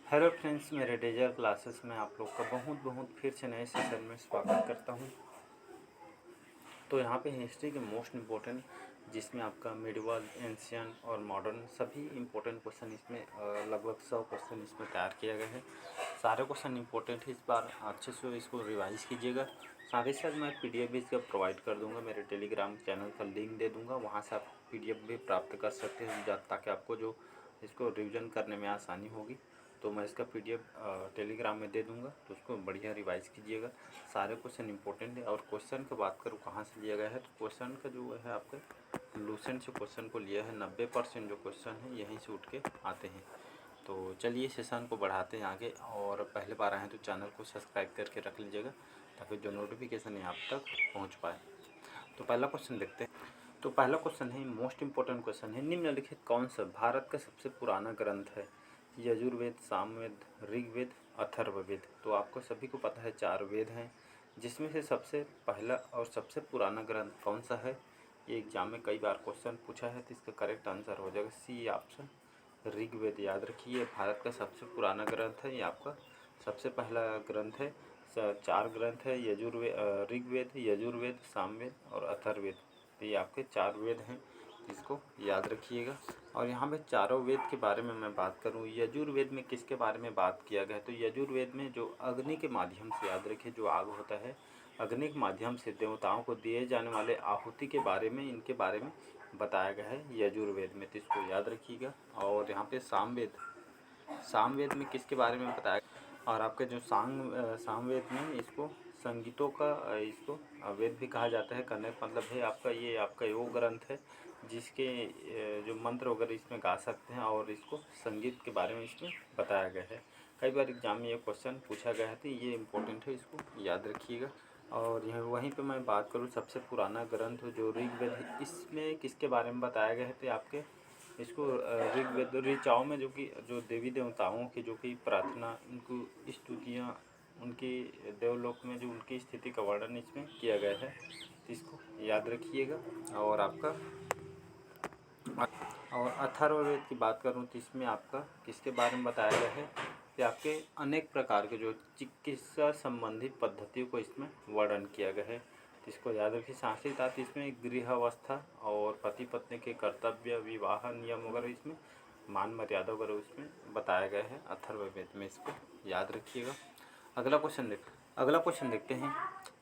Hello friends, मेरे डेजर classes में आप लोग का बहुत बहुत फिर से नए सेशन में स्वागत करता हूं। तो यहाँ पे हिस्ट्री के मोस्ट इम्पोर्टेंट, जिसमें आपका मिडिवल, एंशियंट और मॉडर्न सभी इम्पोर्टेंट क्वेश्चन इसमें लगभग 100 क्वेश्चन इसमें तैयार किया गया है। सारे क्वेश्चन इम्पोर्टेंट है, इस बार अच्छे से इसको रिवाइज कीजिएगा। साथ ही साथ मैं PDF भी इसका प्रोवाइड कर दूँगा, मेरे टेलीग्राम चैनल का लिंक दे दूँगा, वहाँ से आप PDF भी प्राप्त कर सकते हैं ताकि आपको जो इसको रिविज़न करने में आसानी होगी। तो मैं इसका PDF टेलीग्राम में दे दूंगा, तो उसको बढ़िया रिवाइज कीजिएगा। सारे क्वेश्चन इंपॉर्टेंट है। और क्वेश्चन की बात करूँ कहाँ से लिया गया है, तो क्वेश्चन का जो है आपके लूसेंट से क्वेश्चन को लिया है। 90% जो क्वेश्चन है यहीं से उठ के आते हैं। तो चलिए सेशन को बढ़ाते हैं आगे। और पहले बार आए हैं तो चैनल को सब्सक्राइब करके रख लीजिएगा ताकि जो नोटिफिकेशन है आप तक पहुँच पाए। तो पहला क्वेश्चन देखते हैं। तो पहला क्वेश्चन है, मोस्ट इम्पोर्टेंट क्वेश्चन है, निम्नलिखित कौन सा भारत का सबसे पुराना ग्रंथ है? यजुर्वेद, सामवेद, ऋग्वेद, अथर्ववेद। तो आपको सभी को पता है 4 वेद हैं, जिसमें से सबसे पहला और सबसे पुराना ग्रंथ कौन सा है? ये एग्जाम में कई बार क्वेश्चन पूछा है, तो इसका करेक्ट आंसर हो जाएगा सी ऑप्शन, ऋग्वेद। याद रखिए, भारत का सबसे पुराना ग्रंथ है, ये आपका सबसे पहला ग्रंथ है। 4 ग्रंथ है, ऋग्वेद, यजुर्वेद, सामवेद और अथर्ववेद। तो ये आपके 4 वेद हैं, इसको याद रखिएगा। और यहाँ पे चारों वेद के बारे में मैं बात करूँ, यजुर्वेद में किसके बारे में बात किया गया है? तो यजुर्वेद में जो अग्नि के माध्यम से, याद रखिए, जो आग होता है, अग्नि के माध्यम से देवताओं को दिए जाने वाले आहुति के बारे में, इनके बारे में बताया गया है यजुर्वेद में, तो इसको याद रखिएगा। और यहाँ पे सामवेद में किसके बारे में बताया? और आपके जो सामवेद में इसको संगीतों का इसको वेद भी कहा जाता है। करने का मतलब है आपका, ये आपका वो ग्रंथ है जिसके जो मंत्र वगैरह इसमें गा सकते हैं, और इसको संगीत के बारे में इसमें बताया गया है। कई बार एग्जाम में ये क्वेश्चन पूछा गया है, तो ये इम्पोर्टेंट है, इसको याद रखिएगा। और यह वहीं पे मैं बात करूँ, सबसे पुराना ग्रंथ जो ऋग्वेद है, इसमें किसके बारे में बताया गया है? तो आपके इसको ऋग्वेद, ऋचाओं में जो देवी देवताओं की जो कि प्रार्थना, उनको स्तुतियाँ, उनकी देवलोक में जो उनकी स्थिति का वर्णन इसमें किया गया है, तो इसको याद रखिएगा। और आपका और अथर्ववेद की बात करूं, तो इसमें आपका किसके बारे में बताया गया है? कि आपके अनेक प्रकार के जो चिकित्सा संबंधी पद्धतियों को इसमें वर्णन किया गया है, तो इसको याद रखिए। साथ ही साथ इसमें गृहावस्था और पति पत्नी के कर्तव्य, विवाह नियम वगैरह, इसमें मान मर्यादा वगैरह उसमें बताया गया है अथर्ववेद में, इसको याद रखिएगा। अगला क्वेश्चन देखते हैं।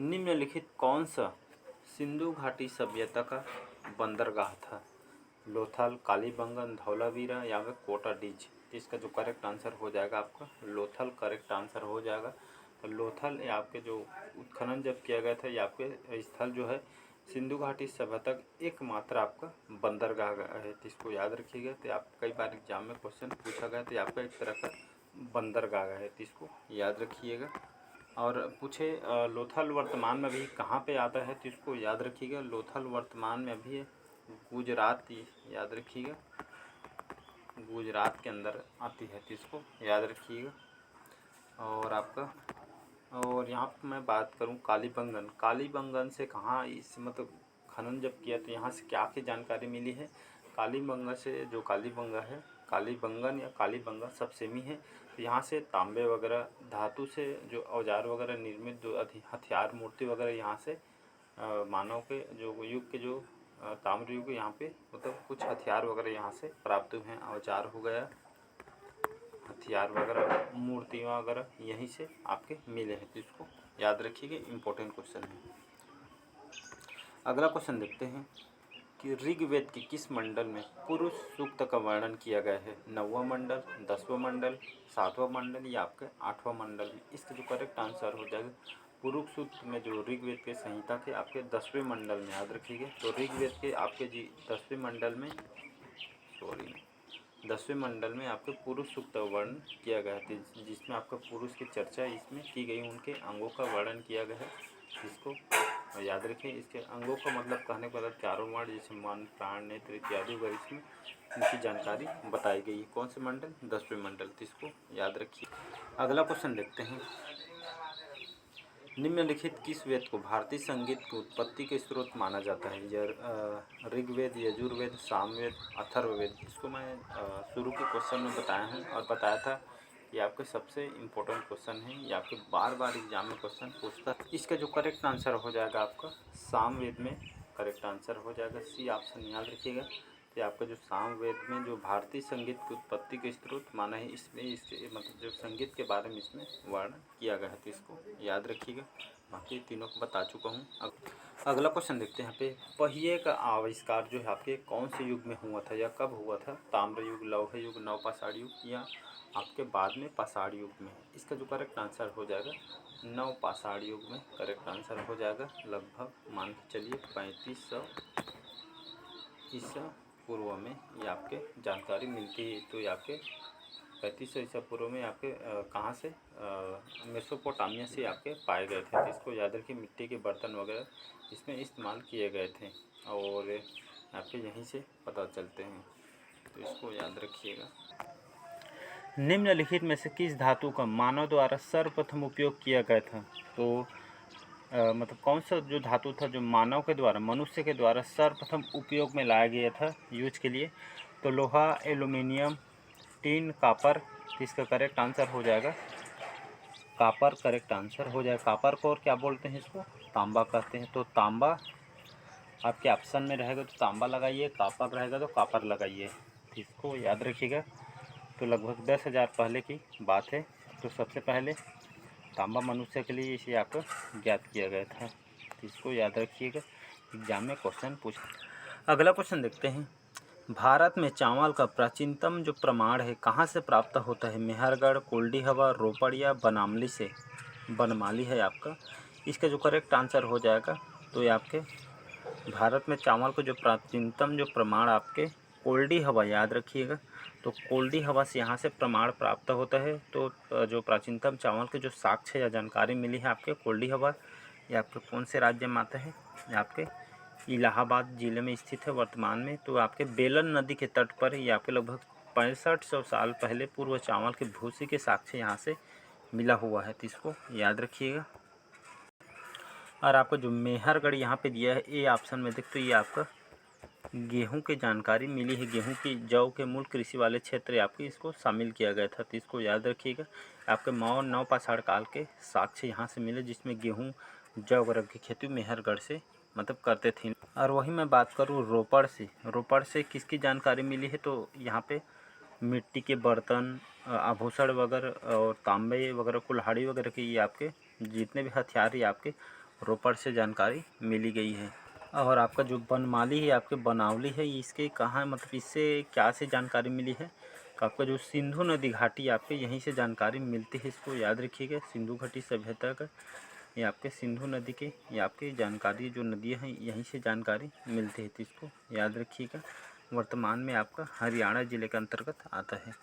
निम्नलिखित कौन सा सिंधु घाटी सभ्यता का बंदरगाह था? लोथल, कालीबंगन, धौलावीरा या फिर कोटाडीज। इसका जो करेक्ट आंसर हो जाएगा आपका लोथल करेक्ट आंसर हो जाएगा। तो लोथल ये आपके जो उत्खनन जब किया गया था, ये आपके स्थल जो है सिंधु घाटी सभ्यता तक एकमात्र आपका बंदरगाह है, तो इसको याद रखिएगा। तो आप कई बार एग्जाम में क्वेश्चन पूछा गया, तो आपका एक तरह का बंदरगाह है, तो इसको याद रखिएगा। और पूछे लोथल वर्तमान में अभी कहाँ पे आता है, तो इसको याद रखिएगा। लोथल वर्तमान में अभी गुजरात, याद रखिएगा, गुजरात के अंदर आती है, तो इसको याद रखिएगा। और आपका और यहाँ पर मैं बात करूँ कालीबंगन से कहाँ इस मतलब खनन जब किया, तो यहाँ से क्या की जानकारी मिली है? कालीबंगा से, जो कालीबंगा है, कालीबंगन या कालीबंगा सब सेम ही है। तो यहाँ से तांबे वगैरह धातु से जो औजार वगैरह निर्मित, जो हथियार मूर्ति वगैरह यहाँ से मानव के जो युग के जो ताम्र युग यहाँ पे मतलब कुछ हथियार वगैरह यहाँ से प्राप्त हुए हैं। औजार हो गया, हथियार वगैरह, मूर्तियाँ वगैरह यहीं से आपके मिले हैं, तो इसको याद रखिएगा, इम्पोर्टेंट क्वेश्चन है। अगला क्वेश्चन देखते हैं कि ऋग्वेद के किस मंडल में पुरुष सूक्त का वर्णन किया गया है? 9वां मंडल, 10वां मंडल, 7वां मंडल या आपके 8वां मंडल में? इसका जो करेक्ट आंसर हो जाएगा पुरुष सूक्त में, जो ऋग्वेद के संहिता के आपके 10वें मंडल में, याद रखिएगा। तो ऋग्वेद के आपके 10वें मंडल में 10वें मंडल में आपके पुरुष सूक्त का वर्णन किया गया है, जिसमें आपका पुरुष की चर्चा इसमें की गई, उनके अंगों का वर्णन किया गया है, जिसको याद रखें। इसके अंगों का मतलब कहने का मतलब चारों वर्ण, जैसे मन, प्राण, नेत्र इत्यादि वगैरह, इसमें इनकी जानकारी बताई गई है। कौन से मंडल? 10वें मंडल, तो इसको याद रखिए। अगला क्वेश्चन देखते हैं। निम्नलिखित किस वेद को भारतीय संगीत की उत्पत्ति के स्रोत माना जाता है? ऋग्वेद, यजुर्वेद, सामवेद, अथर्ववेद। इसको मैं शुरू के क्वेश्चन में बताया है और बताया था ये आपके सबसे इम्पोर्टेंट क्वेश्चन है, ये आपके बार बार एग्जाम में क्वेश्चन पूछता है। इसका जो करेक्ट आंसर हो जाएगा आपका सामवेद में करेक्ट आंसर हो जाएगा, सी ऑप्शन याद रखिएगा। तो आपका जो सामवेद में जो भारतीय संगीत की उत्पत्ति के स्रोत माना है, इसमें मतलब जो संगीत के बारे में इसमें वर्णन किया गया है, तो इसको याद रखिएगा। बाकी तीनों को बता चुका हूँ। अगला क्वेश्चन देखते हैं यहाँ पे, पहिए का आविष्कार जो है आपके कौन से युग में हुआ था या कब हुआ था? ताम्र युग, लौह युग, नवपाषाण युग या आपके बाद में पाषाण युग में? इसका जो करेक्ट आंसर हो जाएगा नवपाषाण युग में करेक्ट आंसर हो जाएगा। लगभग मान के चलिए 3500 ईसा पूर्व में ये आपके जानकारी मिलती है। तो ये आपके 3500 ईसा पूर्व में आपके कहाँ से मेसोपोटामिया से आपके पाए गए थे। तो इसको याद रखिए, मिट्टी के बर्तन वगैरह इसमें इस्तेमाल किए गए थे और आपके यहीं से पता चलते हैं, तो इसको याद रखिएगा। निम्नलिखित में से किस धातु का मानव द्वारा सर्वप्रथम उपयोग किया गया था? तो मतलब कौन सा जो धातु था जो मानव के द्वारा, मनुष्य के द्वारा सर्वप्रथम उपयोग में लाया गया था यूज के लिए? तो लोहा, एल्युमिनियम, टीन, कापर। तो इसका करेक्ट आंसर हो जाएगा कापर करेक्ट आंसर हो जाएगा। कापर को और क्या बोलते हैं? इसको तांबा कहते हैं। तो तांबा आपके ऑप्शन में रहेगा तो तांबा लगाइए, कापर रहेगा तो कापर लगाइए, इसको याद रखिएगा। तो लगभग 10,000 पहले की बात है। तो सबसे पहले तांबा मनुष्य के लिए इसे आपको ज्ञात किया गया था, तो इसको याद रखिएगा, एग्जाम में क्वेश्चन पूछ। अगला क्वेश्चन देखते हैं, भारत में चावल का प्राचीनतम जो प्रमाण है कहाँ से प्राप्त होता है? मेहरगढ़, कोल्डी हवा, रोपड़ या बनामली से? बनमाली है आपका। इसका जो करेक्ट आंसर हो जाएगा तो ये आपके भारत में चावल का जो प्राचीनतम जो प्रमाण आपके कोल्डी हवा, याद रखिएगा। तो कोल्डी हवा से यहाँ से प्रमाण प्राप्त होता है। तो जो प्राचीनतम चावल के जो साक्ष्य या जानकारी मिली है आपके कोल्डी हवा, ये आपके कौन से राज्य में आता है? ये आपके इलाहाबाद ज़िले में स्थित है वर्तमान में। तो आपके बेलन नदी के तट पर ये आपके लगभग 6500 साल पहले पूर्व चावल के भूसी के साक्ष्य यहाँ से मिला हुआ है, तो इसको याद रखिएगा। और आपको जो मेहरगढ़ यहाँ पे दिया है ए ऑप्शन में देख, तो ये आपका गेहूं की जानकारी मिली है। गेहूं की जौ के मूल कृषि वाले क्षेत्र आपके इसको शामिल किया गया था, तो इसको याद रखिएगा। आपके मौर्य नवपाषाण काल के साक्ष्य यहाँ से मिले जिसमें गेहूं जौ वगैरह की खेती मेहरगढ़ से मतलब करते थे। और वही मैं बात करूँ रोपड़ से किसकी जानकारी मिली है? तो यहाँ पे मिट्टी के बर्तन, आभूषण वगैरह और तांबे वगैरह, कुल्हाड़ी वगैरह की ये आपके जितने भी हथियार ये आपके रोपड़ से जानकारी मिली गई है। और आपका जो बनमाली है आपके बनावली है, इसके कहाँ मतलब इससे क्या से जानकारी मिली है? तो आपका जो सिंधु नदी घाटी आपके यहीं से जानकारी मिलती है, इसको याद रखिएगा। सिंधु घाटी सभ्यता का ये आपके सिंधु नदी के ये आपकी जानकारी जो नदियाँ हैं यहीं से जानकारी मिलती है, तो इसको याद रखिएगा। वर्तमान में आपका हरियाणा जिले के अंतर्गत आता है।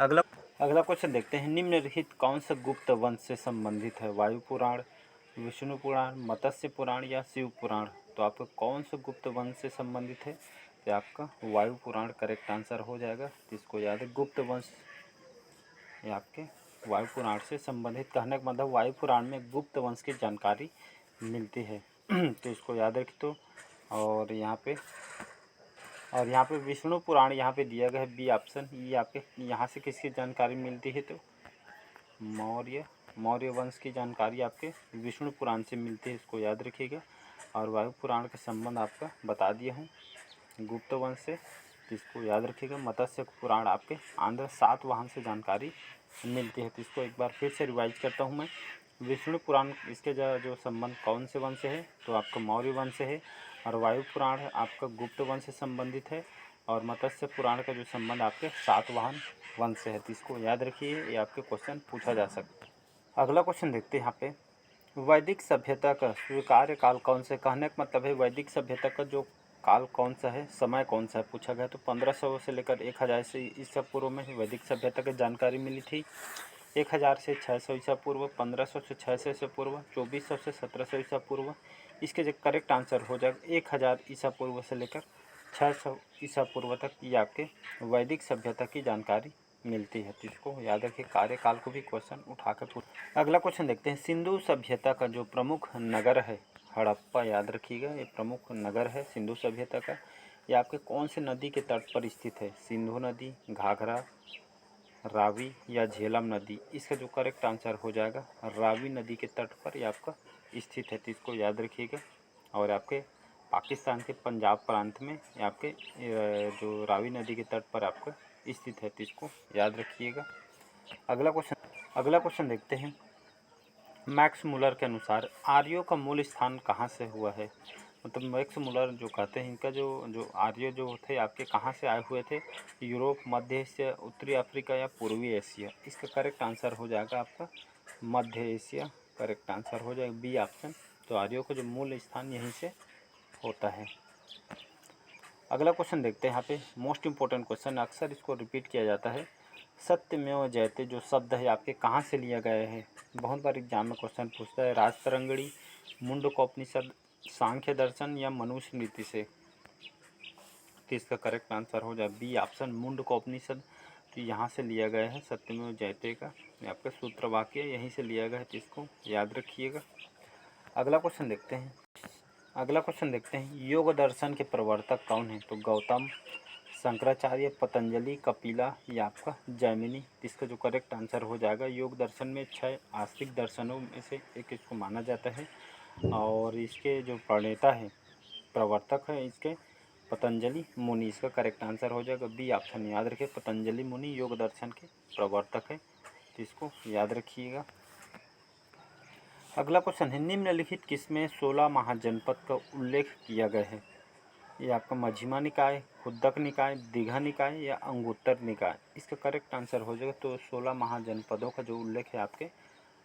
अगला क्वेश्चन देखते हैं, निम्नलिखित कौन सा गुप्त वंश से संबंधित है? वायु पुराण, विष्णु पुराण, मत्स्य पुराण या शिव पुराण? तो आपका कौन सा गुप्त वंश से संबंधित है? तो आपका वायु पुराण करेक्ट आंसर हो जाएगा, तो इसको याद है। गुप्त वंश ये आपके वायु पुराण से संबंधित, कहने का मतलब वायु पुराण में गुप्त वंश की जानकारी मिलती है तो इसको याद रखिए। तो और यहाँ पे विष्णु पुराण यहाँ पे दिया गया है बी ऑप्शन। ये आपके यहाँ से किसकी जानकारी मिलती है? तो मौर्य वंश की जानकारी आपके विष्णु पुराण से मिलती है, इसको याद रखिएगा। और वायु पुराण का संबंध आपका बता दिया हूँ गुप्त वंश से, इसको याद रखिएगा। मत्स्य पुराण आपके आंध्र सातवाहन से जानकारी मिलती है, तो इसको एक बार फिर से रिवाइज करता हूँ मैं। विष्णु पुराण इसके जो संबंध कौन से वंश से है? तो आपका मौर्य वंश से है। और वायु पुराण आपका गुप्त वंश से संबंधित है। और मत्स्य पुराण का जो संबंध आपके सातवाहन वंश से है, तो इसको याद रखिए, ये आपके क्वेश्चन पूछा जा सकता है। अगला क्वेश्चन देखते हैं यहाँ पे, वैदिक सभ्यता का स्वीकार्य काल कौन सा? कहने का मतलब है वैदिक सभ्यता का जो काल कौन सा है, समय कौन सा है पूछा गया। तो 1500 से लेकर 1000 से ईसा पूर्व में वैदिक सभ्यता की जानकारी मिली थी। 1000 से 600 ईसा पूर्व, 1500 से 600 ईसा पूर्व, 2400 से 1700 ईसा पूर्व। इसके जो करेक्ट आंसर हो जाएगा 1000 ईसा पूर्व से लेकर 600 ईसा पूर्व तक ये आपके वैदिक सभ्यता की जानकारी मिलती है, तो इसको याद रखिए। कार्यकाल को भी क्वेश्चन उठा कर पूछ। अगला क्वेश्चन देखते हैं, सिंधु सभ्यता का जो प्रमुख नगर है हड़प्पा, याद रखिएगा ये प्रमुख नगर है सिंधु सभ्यता का। ये आपके कौन से नदी के तट पर स्थित है? सिंधु नदी, घाघरा, रावी या झेलम नदी, इसका जो करेक्ट आंसर हो जाएगा रावी नदी के तट पर ये आपका स्थित है, तो इसको याद रखिएगा। और आपके पाकिस्तान के पंजाब प्रांत में ये आपके जो रावी नदी के तट पर आपका स्थित है, तो इसको याद रखिएगा। अगला क्वेश्चन देखते हैं। मैक्स मुलर के अनुसार आर्यों का मूल स्थान कहाँ से हुआ है? मतलब मैक्स मुलर जो कहते हैं, इनका जो आर्य जो थे आपके कहाँ से आए हुए थे? यूरोप, मध्य एशिया, उत्तरी अफ्रीका या पूर्वी एशिया? इसका करेक्ट आंसर हो जाएगा आपका मध्य एशिया, करेक्ट आंसर हो जाएगा बी ऑप्शन। तो आर्यों का जो मूल स्थान यहीं से होता है। अगला क्वेश्चन देखते हैं। यहाँ पे मोस्ट इम्पोर्टेंट क्वेश्चन, अक्सर इसको रिपीट किया जाता है। सत्यमेव जयते जो शब्द है आपके कहाँ से लिया गया है? बहुत बार एग्जाम में क्वेश्चन पूछता है। राजतरंगिणी, मुंडकोपनिषद, सांख्य दर्शन या मनुस्मृति से? तो इसका करेक्ट आंसर हो जाए बी ऑप्शन मुंडकोपनिषद। तो यहाँ से लिया गया है सत्यमेव जयते का आपका सूत्र वाक्य यहीं से लिया गया है, तो इसको याद रखिएगा। अगला क्वेश्चन देखते हैं। योग दर्शन के प्रवर्तक कौन है? तो गौतम, शंकराचार्य, पतंजलि, कपिला या आपका जैमिनी? इसका जो करेक्ट आंसर हो जाएगा, योग दर्शन में 6 आस्तिक दर्शनों में से एक इसको माना जाता है, और इसके जो प्रणेता है, प्रवर्तक है इसके पतंजलि मुनि। इसका करेक्ट आंसर हो जाएगा बी ऑप्शन। याद रखिए, पतंजलि मुनि योग दर्शन के प्रवर्तक है, तो इसको याद रखिएगा। अगला क्वेश्चन है। निम्नलिखित किसमें 16 महाजनपद का उल्लेख किया गया है? ये आपका मध्यमा निकाय, खुद्दक निकाय, दीघा निकाय या अंगुत्तर निकाय? इसका करेक्ट आंसर हो जाएगा। तो 16 महाजनपदों का जो उल्लेख है आपके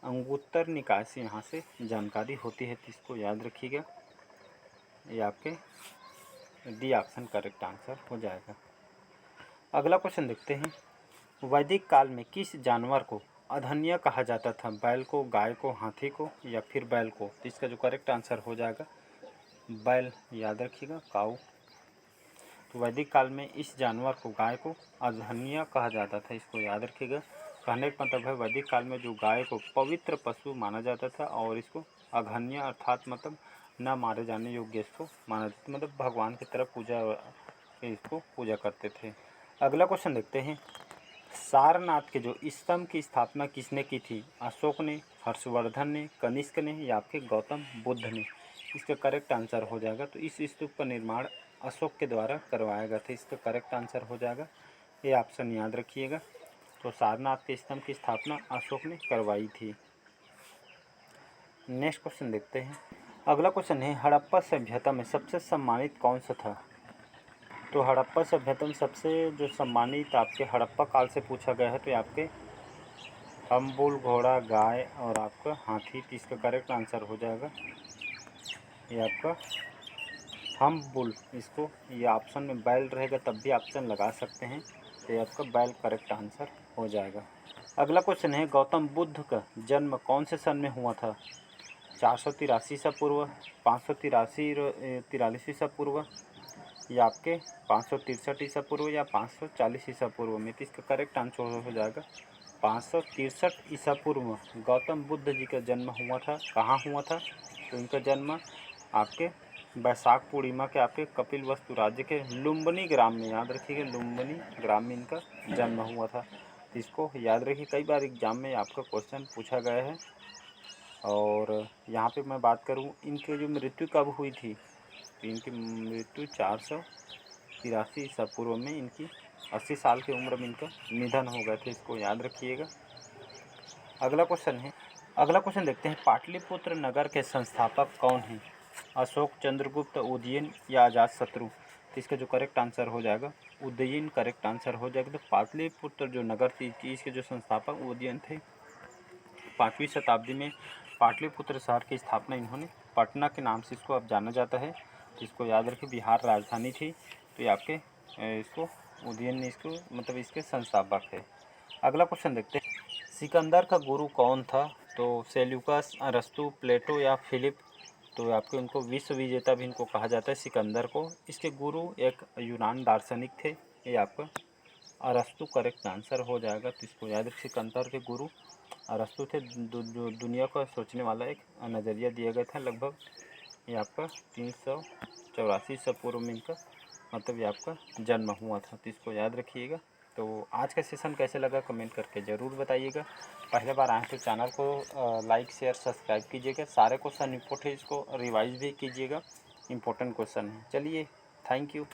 अंगुत्तर निकाय से यहाँ से जानकारी होती है, तो इसको याद रखिएगा। ये आपके डी ऑप्शन करेक्ट आंसर हो जाएगा। अगला क्वेश्चन देखते हैं। वैदिक काल में किस जानवर को अधन्य कहा जाता था? बैल को, गाय को, हाथी को या फिर बैल को? तो इसका जो करेक्ट आंसर हो जाएगा बैल, याद रखिएगा, काऊ। तो वैदिक काल में इस जानवर को, गाय को अधन्य कहा जाता था, इसको याद रखिएगा। कहने का मतलब है वैदिक काल में जो गाय को पवित्र पशु माना जाता था और इसको अघन्य अर्थात मतलब न मारे जाने योग्य इसको माना जाता था, मतलब भगवान की तरफ इसको पूजा करते थे। अगला क्वेश्चन देखते हैं। सारनाथ के जो स्तंभ की स्थापना किसने की थी? अशोक ने, हर्षवर्धन ने, कनिष्क ने या आपके गौतम बुद्ध ने? इसका करेक्ट आंसर हो जाएगा। तो इस स्तूप का निर्माण अशोक के द्वारा करवाया गया था, इसका करेक्ट आंसर हो जाएगा ये ऑप्शन, याद रखिएगा। तो सारनाथ के स्तंभ की स्थापना अशोक ने करवाई थी। नेक्स्ट क्वेश्चन देखते हैं। अगला क्वेश्चन है। हड़प्पा सभ्यता में सबसे सम्मानित कौन सा था? तो हड़प्पा सभ्यता में सबसे जो सम्मानित आपके हड़प्पा काल से पूछा गया है, तो आपके हम्बुल, घोड़ा, गाय और आपका हाथी। तो इसका करेक्ट आंसर हो जाएगा ये आपका हम्बुल। इसको ये ऑप्शन में बैल रहेगा तब भी ऑप्शन लगा सकते हैं, तो ये आपका बैल करेक्ट आंसर हो जाएगा। अगला क्वेश्चन है। गौतम बुद्ध का जन्म कौन से सन में हुआ था? 483 ईसा पूर्व, 543 ईसा पूर्व या आपके 563 ईसा पूर्व या 540 ईसा पूर्व में? तो इसका करेक्ट आंसर हो जाएगा 563 ईसा पूर्व गौतम बुद्ध जी का जन्म हुआ था। कहाँ हुआ था? तो इनका जन्म आपके बैसाख पूर्णिमा के आपके कपिलवस्तु राज्य के लुम्बिनी ग्राम में, याद रखिएगा, लुम्बिनी ग्राम में इनका जन्म हुआ था। तो इसको याद रखिए, कई बार एग्जाम में आपका क्वेश्चन पूछा गया है। और यहाँ पे मैं बात करूँ इनकी जो मृत्यु कब हुई थी, तो इनकी मृत्यु 483 ईसा पूर्व में इनकी 80 साल की उम्र में इनका निधन हो गया था, इसको याद रखिएगा। अगला क्वेश्चन देखते हैं। पाटलिपुत्र नगर के संस्थापक कौन हैं? अशोक, चंद्रगुप्त, उदयन या अजातशत्रु? तो इसका जो करेक्ट आंसर हो जाएगा उदयन करेक्ट आंसर हो जाएगा। तो पाटलिपुत्र जो नगर थी इसके जो संस्थापक उदयन थे। 5वीं शताब्दी में पाटलिपुत्र शहर की स्थापना इन्होंने पटना के नाम से इसको अब जाना जाता है, तो इसको याद रखिए, बिहार राजधानी थी। तो ये आपके इसको उदयन ने इसको मतलब इसके संस्थापक है। अगला क्वेश्चन देखते हैं। सिकंदर का गुरु कौन था? तो सेल्यूकस, अरस्तु, प्लेटो या फिलिप? तो आपके उनको विश्व विजेता भी इनको कहा जाता है सिकंदर को। इसके गुरु एक यूनान दार्शनिक थे, ये आपका अरस्तु करेक्ट आंसर हो जाएगा। तो इसको याद रखिए, सिकंदर के गुरु अरस्तु थे। जो दुनिया को सोचने वाला एक नज़रिया दिया गया था। लगभग ये आपका 384 ईसा पूर्व में इनका मतलब ये आपका जन्म हुआ था, तो इसको याद रखिएगा। तो आज का सेशन कैसे लगा कमेंट करके ज़रूर बताइएगा। पहले बार आए तो चैनल को लाइक शेयर सब्सक्राइब कीजिएगा। सारे क्वेश्चन इम्पोर्टेंट, इसको रिवाइज भी कीजिएगा, इम्पोर्टेंट क्वेश्चन है। चलिए, थैंक यू।